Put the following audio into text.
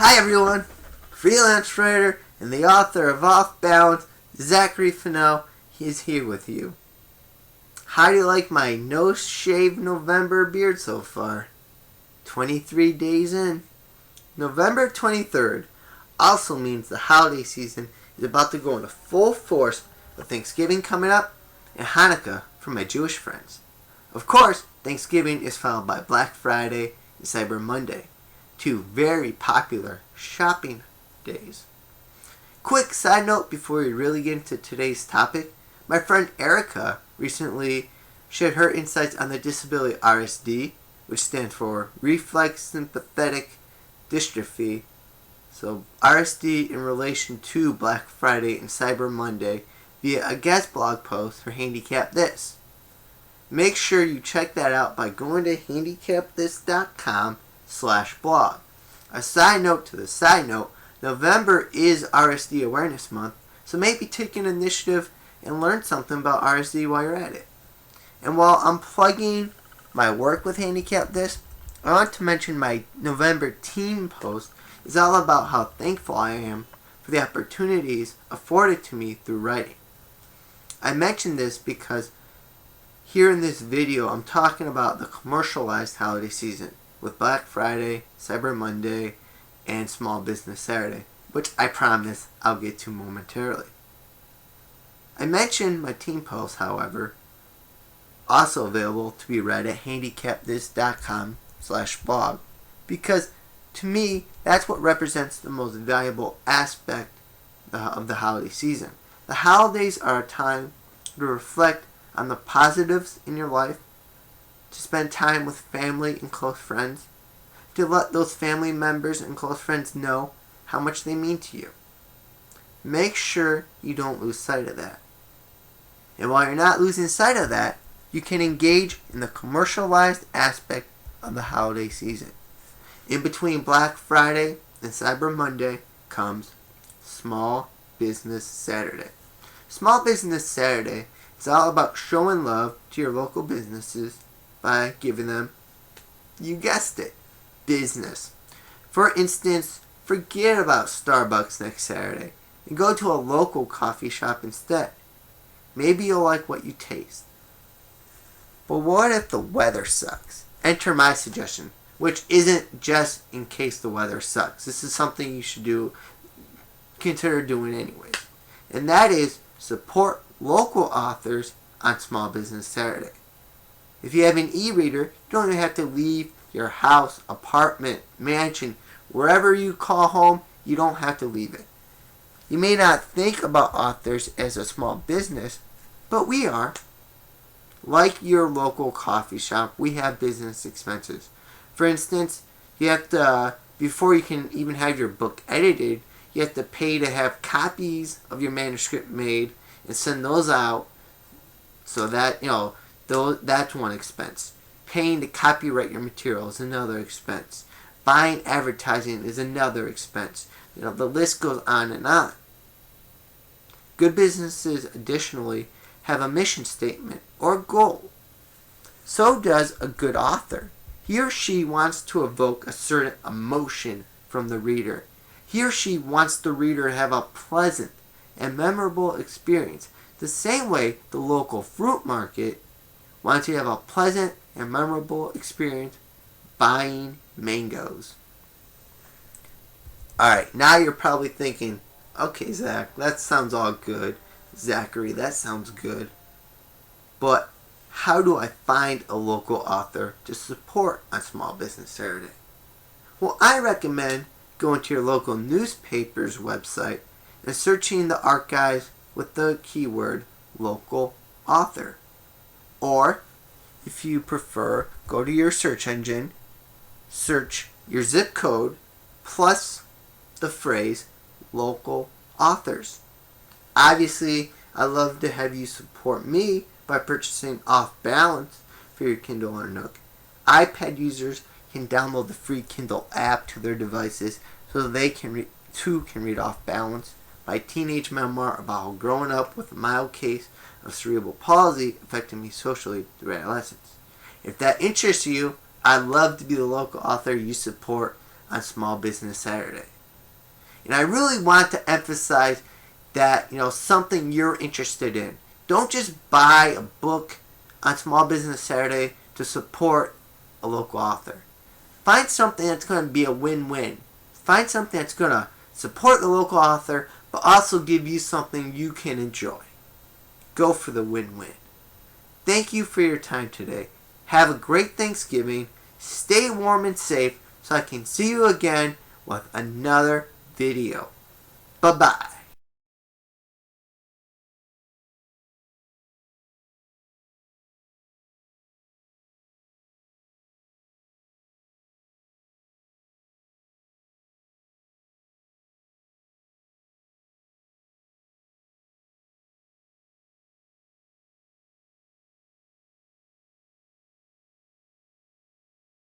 Hi everyone, freelance writer and the author of Off Balance, Zachary Fennell, is here with you. How do you like my no-shave November beard so far? 23 days in. November 23rd also means the holiday season is about to go into full force with Thanksgiving coming up and Hanukkah for my Jewish friends. Of course, Thanksgiving is followed by Black Friday and Cyber Monday, two very popular shopping days. Quick side note before we really get into today's topic, my friend Erica recently shared her insights on the disability RSD, which stands for Reflex Sympathetic Dystrophy. So RSD in relation to Black Friday and Cyber Monday via a guest blog post for Handicap This. Make sure you check that out by going to handicapthis.com/blog. A side note to the side note, November is RSD Awareness Month, so maybe take an initiative and learn something about RSD while you're at it. And while I'm plugging my work with Handicap This, I want to mention my November team post is all about how thankful I am for the opportunities afforded to me through writing. I mention this because here in this video I'm talking about the commercialized holiday season with Black Friday, Cyber Monday, and Small Business Saturday, which I promise I'll get to momentarily. I mentioned my team post, however, also available to be read at handicapthis.com/blog, because to me that's what represents the most valuable aspect of the holiday season. The holidays are a time to reflect on the positives in your life, to spend time with family and close friends, to let those family members and close friends know how much they mean to you. Make sure you don't lose sight of that. And while you're not losing sight of that, you can engage in the commercialized aspect of the holiday season. In between Black Friday and Cyber Monday comes Small Business Saturday. Small Business Saturday is all about showing love to your local businesses by giving them, you guessed it, business. For instance, forget about Starbucks next Saturday and go to a local coffee shop instead. Maybe you'll like what you taste. But what if the weather sucks? Enter my suggestion, which isn't just in case the weather sucks. This is something you should consider doing anyways. And that is support local authors on Small Business Saturday. If you have an e-reader, you don't even have to leave your house, apartment, mansion, wherever you call home, you don't have to leave it. You may not think about authors as a small business, but we are. Like your local coffee shop, we have business expenses. For instance, you have to, before you can even have your book edited, you have to pay to have copies of your manuscript made and send those out, so that, that's one expense. Paying to copyright your material is another expense. Buying advertising is another expense. The list goes on and on. Good businesses, additionally, have a mission statement or goal. So does a good author. He or she wants to evoke a certain emotion from the reader. He or she wants the reader to have a pleasant and memorable experience. The same way the local fruit market wants you to have a pleasant and memorable experience buying mangoes. Alright, now you're probably thinking, okay, Zach, that sounds all good. Zachary, that sounds good. But how do I find a local author to support on Small Business Saturday? Well, I recommend going to your local newspaper's website and searching the archives with the keyword local author. Or, if you prefer, go to your search engine, search your zip code plus the phrase local authors. Obviously, I'd love to have you support me by purchasing Off Balance for your Kindle or Nook. iPad users can download the free Kindle app to their devices so they too can read Off Balance, my teenage memoir about how growing up with a mild case of cerebral palsy affected me socially through adolescence. If that interests you, I'd love to be the local author you support on Small Business Saturday. And I really want to emphasize that, something you're interested in. Don't just buy a book on Small Business Saturday to support a local author. Find something that's going to be a win-win. Find something that's going to support the local author, but also give you something you can enjoy. Go for the win-win. Thank you for your time today. Have a great Thanksgiving. Stay warm and safe so I can see you again with another video. Bye-bye.